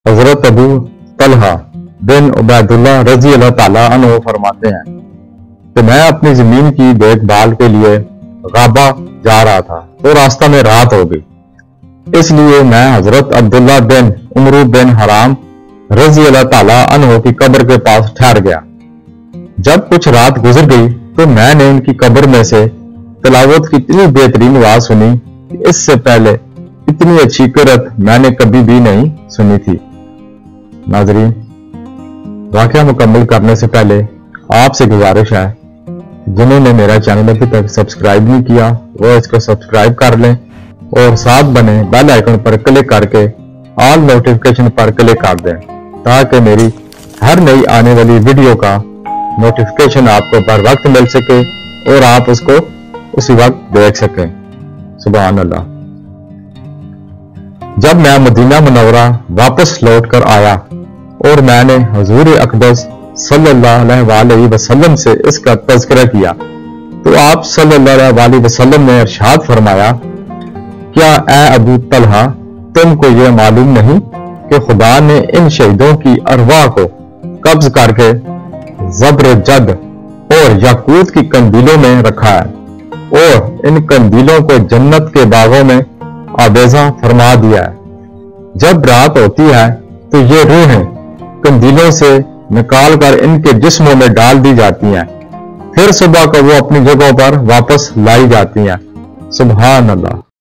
حضرت ابو طلحہ بن عبیداللہ رضی اللہ تعالیٰ عنہ فرماتے ہیں کہ میں اپنی زمین کی دیکھ بھال کے لیے غابہ جا رہا تھا تو راستہ میں رات ہو گئی، اس لیے میں حضرت عبداللہ بن عمرو بن حرام رضی اللہ تعالیٰ عنہ کی قبر کے پاس ٹھہر گیا۔ جب کچھ رات گزر گئی تو میں نے ان کی قبر میں سے تلاوت کی اتنی بہترین آواز سنی کہ اس سے پہلے اتنی اچھی قرأت میں نے کبھی بھی نہیں سنی تھی۔ ناظرین، واقعہ مکمل کرنے سے پہلے آپ سے گزارش ہے جنہوں نے میرا چینل ابھی تک سبسکرائب نہیں کیا وہ اس کو سبسکرائب کر لیں اور ساتھ بنے بیل آئیکن پر کلک کر کے آل نوٹیفیکیشن پر کلک کر دیں تاکہ میری ہر نئی آنے والی ویڈیو کا نوٹیفیکیشن آپ کو بر وقت مل سکے اور آپ اس کو اسی وقت دیکھ سکیں۔ سبحان اللہ۔ جب میں مدینہ منورہ واپس لوٹ کر آیا اور میں نے حضور اقدس صلی اللہ علیہ وسلم سے اس کا تذکرہ کیا تو آپ صلی اللہ علیہ وسلم نے ارشاد فرمایا، کیا اے ابو طلحہ تم کو یہ معلوم نہیں کہ خدا نے ان شہیدوں کی ارواح کو قبض کر کے زبرجد اور یاقوت کی قندیلوں میں رکھا ہے اور ان قندیلوں کو جنت کے باغوں میں آویزاں فرما دیا ہے۔ جب رات ہوتی ہے تو یہ روحیں قندیلوں سے نکال کر ان کے جسموں میں ڈال دی جاتی ہیں، پھر صبح کو وہ اپنی جگہوں پر واپس لائی جاتی ہیں۔ سبحان اللہ۔